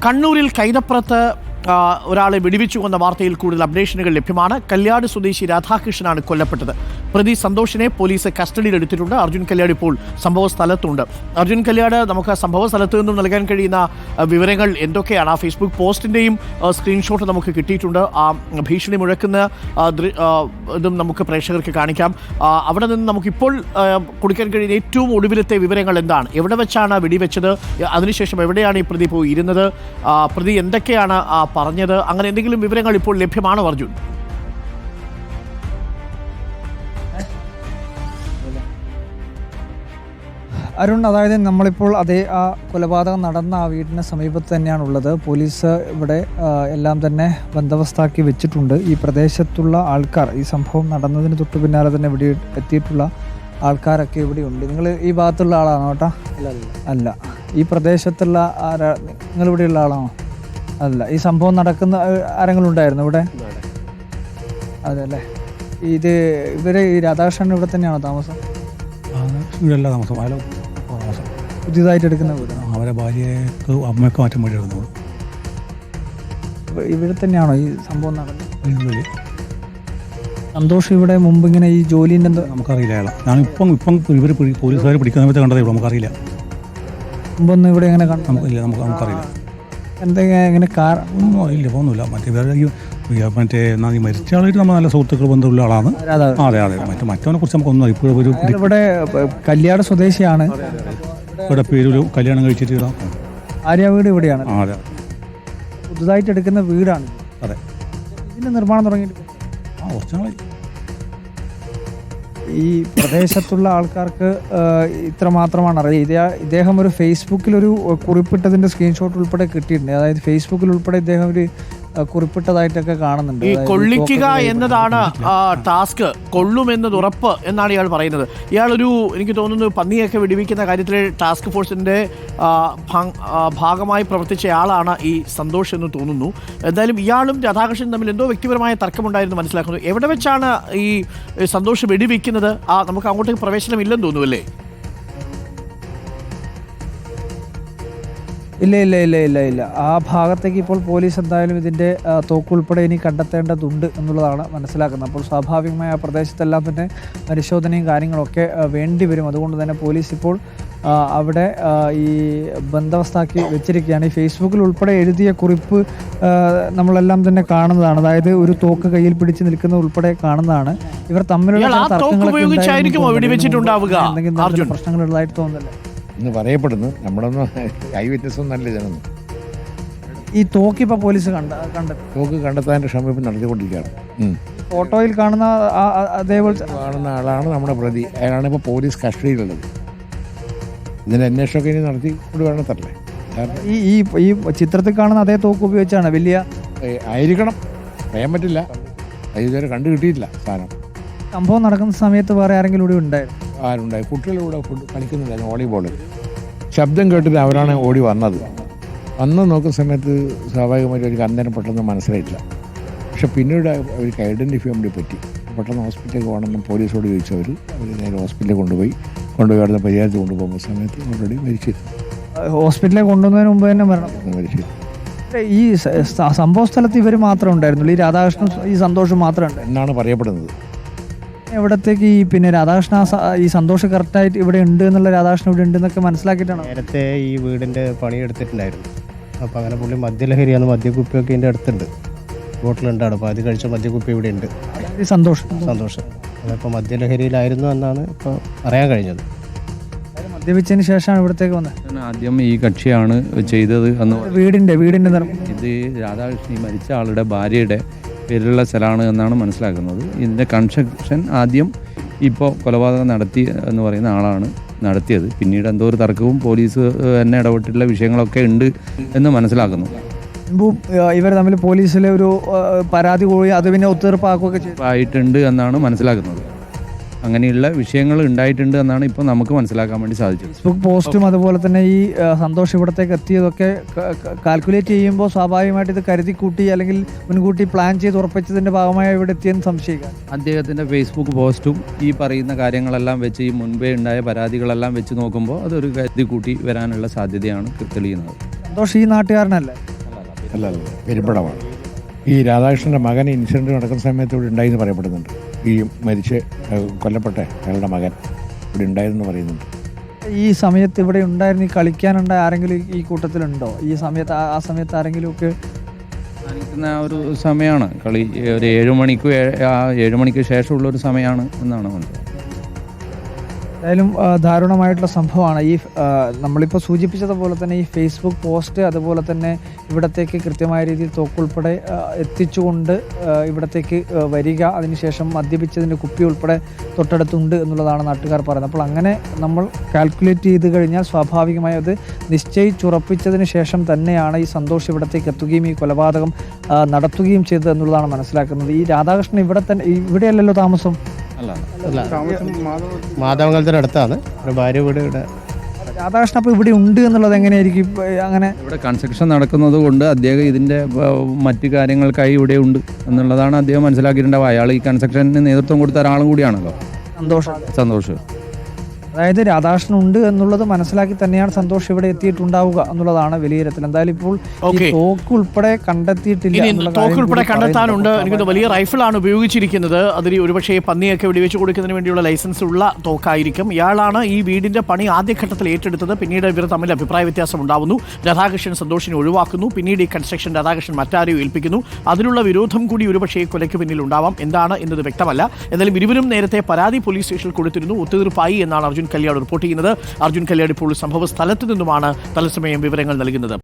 കണ്ണൂരിൽ കൈതപ്പുറത്ത് ഒരാളെ വെടിവെച്ചു കൊന്ന വാർത്തയിൽ കൂടുതൽ അപ്ഡേഷനുകൾ ലഭ്യമാണ്. കല്യാട് സ്വദേശി രാധാകൃഷ്ണനാണ് കൊല്ലപ്പെട്ടത്. പ്രതി സന്തോഷിനെ പോലീസ് കസ്റ്റഡിയിലെടുത്തിട്ടുണ്ട്. അർജുൻ കല്യാട് ഇപ്പോൾ സംഭവ സ്ഥലത്തുണ്ട്. അർജുൻ കല്യാട്, നമുക്ക് സംഭവ സ്ഥലത്ത് നിന്നും നൽകാൻ കഴിയുന്ന വിവരങ്ങൾ എന്തൊക്കെയാണ്? ആ ഫേസ്ബുക്ക് പോസ്റ്റിൻ്റെയും സ്ക്രീൻഷോട്ട് നമുക്ക് കിട്ടിയിട്ടുണ്ട്. ആ ഭീഷണി മുഴക്കുന്ന ഇതും നമുക്ക് പ്രേക്ഷകർക്ക് കാണിക്കാം. അവിടെ നിന്ന് നമുക്കിപ്പോൾ കൊടുക്കാൻ കഴിയുന്ന ഏറ്റവും ഒടുവിലത്തെ വിവരങ്ങൾ എന്താണ്? എവിടെ വെച്ചാണ് വെടിവെച്ചത്? അതിനുശേഷം എവിടെയാണ് ഈ പ്രതി പോയി ഇരുന്നത്? പ്രതി എന്തൊക്കെയാണ് പറഞ്ഞത്? അങ്ങനെ എന്തെങ്കിലും വിവരങ്ങൾ ഇപ്പോൾ ലഭ്യമാണോ അർജുൻ? അരുൺ, അതായത് നമ്മളിപ്പോൾ ആ കൊലപാതകം നടന്ന ആ വീടിന് സമീപത്ത് തന്നെയാണുള്ളത്. പോലീസ് ഇവിടെ എല്ലാം തന്നെ ബന്ദോബസ്താക്കി വെച്ചിട്ടുണ്ട്. ഈ പ്രദേശത്തുള്ള ആൾക്കാർ, ഈ സംഭവം നടന്നതിന് തൊട്ട് പിന്നാലെ തന്നെ ഇവിടെ എത്തിയിട്ടുള്ള ആൾക്കാരൊക്കെ ഇവിടെയുണ്ട്. നിങ്ങൾ ഈ ഭാഗത്തുള്ള ആളാണോ കേട്ടോ? അല്ല. ഈ പ്രദേശത്തുള്ള നിങ്ങളിവിടെയുള്ള ആളാണോ? അല്ല. ഈ സംഭവം നടക്കുന്ന ആരെങ്കിലും ഉണ്ടായിരുന്നു ഇവിടെ? അതെ അല്ലേ. ഇവര് ഈ രാധാകൃഷ്ണൻ ഇവിടെ തന്നെയാണോ താമസം? വീടല്ല താമസം, പുതിയതായിട്ട് എടുക്കുന്ന വീട്. അവരെ ഭാര്യയ്ക്ക് അമ്മയൊക്കെ മാറ്റം വേണ്ടി എടുക്കുന്നു. ഇവിടെ തന്നെയാണോ ഈ സംഭവം നടന്നത്? സന്തോഷം ഇവിടെ മുമ്പ് ഇങ്ങനെ ഈ ജോലിൻ്റെ എന്തോ? നമുക്കറിയില്ല അയാളെ. ഞാനിപ്പം ഇവർ പോലീസുകാർ പിടിക്കുന്ന സമയത്ത് കണ്ടതേ ഉള്ളൂ, നമുക്കറിയില്ല. മുമ്പൊന്നും ഇവിടെ എങ്ങനെ കണ്ടു? നമുക്കറിയില്ല. എന്തെങ്കിലും എങ്ങനെ ഇല്ല, പോകുന്നില്ല. മറ്റേ ഈ മരിച്ച ആളായിട്ട് നമ്മൾ നല്ല സുഹൃത്തുക്കൾ ബന്ധമുള്ള ആളാണ്. അതെ. മറ്റവനെ കുറിച്ച് നമുക്കൊന്നും ഇപ്പോഴും ഇവിടെ കല്യാട് സ്വദേശിയാണ്. ഇവിടെ പേരൊരു കല്യാണം കഴിച്ചിട്ട് ആര്യ വീട് ഇവിടെയാണ്. അതെ. പുതുതായിട്ട് എടുക്കുന്ന വീടാണ്. അതെ. ഇതിന്റെ നിർമ്മാണം തുടങ്ങിയിട്ട് കുറച്ച് നാളായി. ഈ പ്രദേശത്തുള്ള ആൾക്കാർക്ക് ഇത്ര മാത്രമാണ് അറിയാം. ഇദ്ദേഹം ഒരു ഫേസ്ബുക്കിലൊരു കുറിപ്പിട്ടതിന്റെ സ്ക്രീൻഷോട്ട് ഉൾപ്പെടെ കിട്ടിയിട്ടുണ്ട്. അതായത് ഫേസ്ബുക്കിൽ ഉൾപ്പെടെ ഇദ്ദേഹം ഒരു കുറിപ്പിട്ടതായിട്ടൊക്കെ കാണുന്നുണ്ട്. ഈ കൊള്ളിക്കുക എന്നതാണ് ടാസ്ക്. കൊള്ളുമെന്നത് ഉറപ്പ് എന്നാണ് ഇയാൾ പറയുന്നത്. ഇയാളൊരു, എനിക്ക് തോന്നുന്നു, പന്നിയൊക്കെ വെടിവെക്കുന്ന കാര്യത്തിൽ ടാസ്ക് ഫോഴ്സിന്റെ ഭാഗമായി പ്രവർത്തിച്ചയാളാണ് ഈ സന്തോഷ് എന്ന് തോന്നുന്നു. എന്തായാലും ഇയാളും രാധാകൃഷ്ണനും തമ്മിൽ എന്തോ വ്യക്തിപരമായ തർക്കമുണ്ടായിരുന്നു മനസ്സിലാക്കുന്നു. എവിടെ വെച്ചാണ് ഈ സന്തോഷ് വെടിവെക്കുന്നത്? നമുക്ക് അങ്ങോട്ടേക്ക് പ്രവേശനം ഇല്ലെന്ന് തോന്നുന്നു അല്ലേ? ഇല്ല. ആ ഭാഗത്തേക്ക് ഇപ്പോൾ പോലീസ് എന്തായാലും ഇതിൻ്റെ തോക്കുൾപ്പെടെ ഇനി കണ്ടെത്തേണ്ടതുണ്ട് എന്നുള്ളതാണ് മനസ്സിലാക്കുന്നത്. അപ്പോൾ സ്വാഭാവികമായി ആ പ്രദേശത്തെല്ലാം തന്നെ പരിശോധനയും കാര്യങ്ങളൊക്കെ വേണ്ടി വരും. അതുകൊണ്ട് തന്നെ പോലീസ് ഇപ്പോൾ അവിടെ ഈ ബന്ദോബസ്താക്കി വെച്ചിരിക്കുകയാണ്. ഈ ഫേസ്ബുക്കിൽ ഉൾപ്പെടെ എഴുതിയ കുറിപ്പ് നമ്മളെല്ലാം തന്നെ കാണുന്നതാണ്. അതായത് ഒരു തോക്ക് കയ്യിൽ പിടിച്ച് നിൽക്കുന്ന ഉൾപ്പെടെ കാണുന്നതാണ്. ഇവർ തമ്മിലുള്ള പ്രശ്നങ്ങളുള്ളതായിട്ട് തോന്നുന്നില്ല എന്ന് പറയപ്പെടുന്നു. നമ്മളൊന്നും ഐ വിറ്റ്നസ് ഒന്നും നല്ല ജനൊന്നും. ഈ തോക്ക് ഇപ്പോൾ പോലീസ് തോക്ക് കണ്ടെത്താൻ ശ്രമം നടത്തിക്കൊണ്ടിരിക്കുകയാണ്. ഫോട്ടോയിൽ കാണുന്ന അതേപോലെ കാണുന്ന ആളാണ് നമ്മുടെ പ്രതി. അയാളാണ് ഇപ്പോൾ പോലീസ് കസ്റ്റഡിയിലുള്ളത്. ഇതിൻ്റെ അന്വേഷണമൊക്കെ ഇനി നടത്തി കൊണ്ട് വേണത്തല്ലേ. ഈ ചിത്രത്തിൽ കാണുന്ന അതേ തോക്ക് ഉപയോഗിച്ചാണ് വലിയ ആയിരിക്കണം, പറയാൻ പറ്റില്ല. അത് ഇതുവരെ കണ്ടു കിട്ടിയിട്ടില്ല സാധനം. സംഭവം നടക്കുന്ന സമയത്ത് വേറെ ആരെങ്കിലും ഇവിടെ ഉണ്ടായിരുന്നു? ആരുണ്ടായി? കുട്ടികളിലൂടെ കളിക്കുന്നില്ലായിരുന്നു വോളിബോൾ. ശബ്ദം കേട്ടിട്ട് അവരാണ് ഓടി വന്നത്. വന്ന് നോക്കുന്ന സമയത്ത് സ്വാഭാവികമായിട്ട് അവർക്ക് അന്നേരം പെട്ടെന്ന് മനസ്സിലായിട്ടില്ല. പക്ഷെ പിന്നീട് അവർക്ക് ഐഡൻറ്റിഫൈ ചെയ്യാൻ വേണ്ടി പറ്റി. പെട്ടെന്ന് ഹോസ്പിറ്റലിൽ പോകണമെന്ന് പോലീസോട് ചോദിച്ചവർ നേരെ ഹോസ്പിറ്റലിൽ കൊണ്ടുപോയി അവിടുന്ന് പരിഹാരത്തിൽ കൊണ്ടുപോകുന്ന സമയത്ത് ഓൾറെഡി മരിച്ചിരുന്നു. ഹോസ്പിറ്റലിൽ കൊണ്ടുവന്നതിന് മുമ്പ് തന്നെ മരിച്ചിരുന്നു. ഈ സംഭവ സ്ഥലത്ത് ഇവർ മാത്രമേ ഉണ്ടായിരുന്നുള്ളൂ? ഈ രാധാകൃഷ്ണൻ, ഈ സന്തോഷം മാത്രമേ എന്നാണ് പറയപ്പെടുന്നത്. എവിടത്തേക്ക് പിന്നെ രാധാകൃഷ്ണ ഈ സന്തോഷം കറക്റ്റായിട്ട് ഇവിടെ ഉണ്ട് എന്നുള്ള, രാധാകൃഷ്ണൻ ഇവിടെ ഉണ്ട് എന്നൊക്കെ മനസ്സിലാക്കിയിട്ടാണ്? നേരത്തെ ഈ വീടിൻ്റെ പണിയെടുത്തിട്ടുണ്ടായിരുന്നു. അപ്പോൾ അങ്ങനെ പുള്ളി മദ്യലഹരിയാണ്. മദ്യക്കുപ്പിയൊക്കെ ഇതിൻ്റെ അടുത്തുണ്ട്, ബോട്ടിലുണ്ടാണ്. അപ്പോൾ അത് കഴിച്ച മദ്യക്കുപ്പി ഇവിടെ ഉണ്ട്. സന്തോഷം അതപ്പോൾ മദ്യലഹരിയിലായിരുന്നു എന്നാണ് ഇപ്പോൾ അറിയാൻ കഴിഞ്ഞത്. മദ്യപിച്ചതിന് ശേഷമാണ് ഇവിടത്തേക്ക് വന്നത്. ആദ്യം ഈ കക്ഷിയാണ് ചെയ്തത് എന്ന്. വീടിൻ്റെ ഇത് രാധാകൃഷ്ണൻ, ഈ മരിച്ച ആളുടെ ഭാര്യയുടെ പേരിലുള്ള സ്ഥലമാണ് എന്നാണ് മനസ്സിലാക്കുന്നത്. ഇതിൻ്റെ കൺസ്ട്രക്ഷൻ ആദ്യം ഇപ്പോൾ കൊലപാതകം നടത്തി എന്ന് പറയുന്ന ആളാണ് നടത്തിയത്. പിന്നീട് എന്തോ ഒരു തർക്കവും പോലീസ് തന്നെ ഇടപെട്ടിട്ടുള്ള വിഷയങ്ങളൊക്കെ ഉണ്ട് എന്ന് മനസ്സിലാക്കുന്നു. ഇവർ തമ്മിൽ പോലീസിലെ ഒരു പരാതി പോയി അത് പിന്നെ ഒത്തുതീർപ്പാക്കുകയൊക്കെ ആയിട്ടുണ്ട് എന്നാണ് മനസ്സിലാക്കുന്നത്. അങ്ങനെയുള്ള വിഷയങ്ങൾ ഉണ്ടായിട്ടുണ്ട് എന്നാണ് ഇപ്പോൾ നമുക്ക് മനസ്സിലാക്കാൻ വേണ്ടി സാധിച്ചത്. ഫേസ്ബുക്ക് പോസ്റ്റും അതുപോലെ തന്നെ ഈ സന്തോഷം ഇവിടത്തേക്ക് എത്തിയതൊക്കെ കാൽക്കുലേറ്റ് ചെയ്യുമ്പോൾ സ്വാഭാവികമായിട്ട് ഇത് കരുതി കൂട്ടി അല്ലെങ്കിൽ മുൻകൂട്ടി പ്ലാൻ ചെയ്ത് ഉറപ്പിച്ചതിൻ്റെ ഭാഗമായി ഇവിടെ എത്തിയെന്ന് സംശയിക്കാം. അദ്ദേഹത്തിൻ്റെ ഫേസ്ബുക്ക് പോസ്റ്റും ഈ പറയുന്ന കാര്യങ്ങളെല്ലാം വെച്ച്, ഈ മുൻപേ ഉണ്ടായ പരാതികളെല്ലാം വെച്ച് നോക്കുമ്പോൾ അതൊരു കരുതി കൂട്ടി വരാനുള്ള സാധ്യതയാണ് തെളിയുന്നത്. സന്തോഷ് ഈ നാട്ടുകാരനല്ലേ? അല്ല പെരുമ്പടമാണ്. ഈ രാധാകൃഷ്ണൻ്റെ മകൻ ഇൻസിഡൻറ്റ് നടക്കുന്ന സമയത്ത് ഇവിടെ ഉണ്ടായിന്ന് പറയപ്പെടുന്നുണ്ട്. ഈ മരിച്ച് കൊല്ലപ്പെട്ട അയാളുടെ മകൻ ഇവിടെ ഉണ്ടായിരുന്നു പറയുന്നുണ്ട്. ഈ സമയത്ത് ഇവിടെ ഉണ്ടായിരുന്നു, ഈ കളിക്കാനുണ്ടായ ആരെങ്കിലും ഈ കൂട്ടത്തിലുണ്ടോ? ഈ സമയത്ത് ആ സമയത്ത് ആരെങ്കിലും ഒക്കെ കാണിക്കുന്ന ആ ഒരു സമയമാണ് കളി. ഒരു 7 മണിക്ക് ശേഷമുള്ള ഒരു സമയമാണ് എന്നാണ് മനസ്സിലാക്കുന്നത്. എന്തായാലും ദാരുണമായിട്ടുള്ള സംഭവമാണ്. ഈ നമ്മളിപ്പോൾ സൂചിപ്പിച്ചതുപോലെ തന്നെ ഈ ഫേസ്ബുക്ക് പോസ്റ്റ്, അതുപോലെ തന്നെ ഇവിടത്തേക്ക് കൃത്യമായ രീതിയിൽ തോക്കുൾപ്പെടെ എത്തിച്ചുകൊണ്ട് ഇവിടത്തേക്ക് വരിക, അതിനുശേഷം മദ്യപിച്ചതിൻ്റെ കുപ്പി ഉൾപ്പെടെ തൊട്ടടുത്തുണ്ട് എന്നുള്ളതാണ് നാട്ടുകാർ പറയുന്നത്. അപ്പോൾ അങ്ങനെ നമ്മൾ കാൽക്കുലേറ്റ് ചെയ്ത് കഴിഞ്ഞാൽ സ്വാഭാവികമായി അത് നിശ്ചയിച്ചുറപ്പിച്ചതിന് ശേഷം തന്നെയാണ് ഈ സന്തോഷ് ഇവിടത്തേക്ക് എത്തുകയും ഈ കൊലപാതകം നടത്തുകയും ചെയ്തത് എന്നുള്ളതാണ് മനസ്സിലാക്കുന്നത്. ഈ രാധാകൃഷ്ണൻ ഇവിടെയല്ലല്ലോ താമസം? മാധവങ്കലത്തിന് അടുത്താണ് ഭാര്യ വീട് ഇവിടെ. രാധാകൃഷ്ണൻ അപ്പോൾ ഇവിടെ ഉണ്ട് എന്നുള്ളത് എങ്ങനെയായിരിക്കും? അങ്ങനെ ഇവിടെ കൺസ്ട്രക്ഷൻ നടക്കുന്നത് കൊണ്ട് അദ്ദേഹം ഇതിൻ്റെ മറ്റു കാര്യങ്ങൾക്കായി ഇവിടെ ഉണ്ട് എന്നുള്ളതാണ് അദ്ദേഹം മനസ്സിലാക്കിയിട്ടുണ്ടാവുക. അയാൾ ഈ കൺസ്ട്രക്ഷന് നേതൃത്വം കൊടുത്ത ഒരാളും കൂടിയാണല്ലോ സന്തോഷ്. അതായത് രാധാകൃഷ്ണൻ ഉണ്ട് എന്നുള്ളത് മനസ്സിലാക്കി തന്നെയാണ് സന്തോഷ് ഇവിടെ എത്തിയിട്ടുണ്ടാവുക എന്നുള്ളതാണ് വിലയിരുത്തൽ. എന്തായാലും ഇപ്പോൾ തോക്ക് ഉൾപ്പെടെ കണ്ടെത്തിയിട്ടില്ല. തോക്ക് ഉൾപ്പെടെ കണ്ടെത്താനുണ്ട്. എനിക്കൊന്ന് വലിയ റൈഫിളാണ് ഉപയോഗിച്ചിരിക്കുന്നത്. അതിന് ഒരുപക്ഷെ പന്നിയൊക്കെ വെടിവെച്ച് കൊടുക്കുന്നതിന് വേണ്ടിയുള്ള ലൈസൻസ് ഉള്ള തോക്കായിരിക്കും. ഇയാളാണ് ഈ വീടിന്റെ പണി ആദ്യഘട്ടത്തിൽ ഏറ്റെടുത്തത്. പിന്നീട് ഇവർ തമ്മിൽ അഭിപ്രായ വ്യത്യാസം ഉണ്ടാവുന്നു. രാധാകൃഷ്ണൻ സന്തോഷിനെ ഒഴിവാക്കുന്നു. പിന്നീട് ഈ കൺസ്ട്രക്ഷൻ രാധാകൃഷ്ണൻ മറ്റാരെയോ ഏൽപ്പിക്കുന്നു. അതിനുള്ള വിരോധം കൂടി ഒരുപക്ഷെ കൊലയ്ക്ക് പിന്നിൽ ഉണ്ടാവാം. എന്താണ് എന്നത് വ്യക്തമല്ല. എന്നാലും ഇരുവരും നേരത്തെ പരാതി പോലീസ് സ്റ്റേഷനിൽ കൊടുത്തിരുന്നു. ഒത്തുതീർപ്പായി എന്നാണ് അർജുൻ കല്യാട് റിപ്പോർട്ട് ചെയ്യുന്നത്. അർജുൻ കല്യാട് ഇപ്പോൾ സംഭവ സ്ഥലത്ത് നിന്നുമാണ് തത്സമയം വിവരങ്ങൾ നൽകുന്നത്.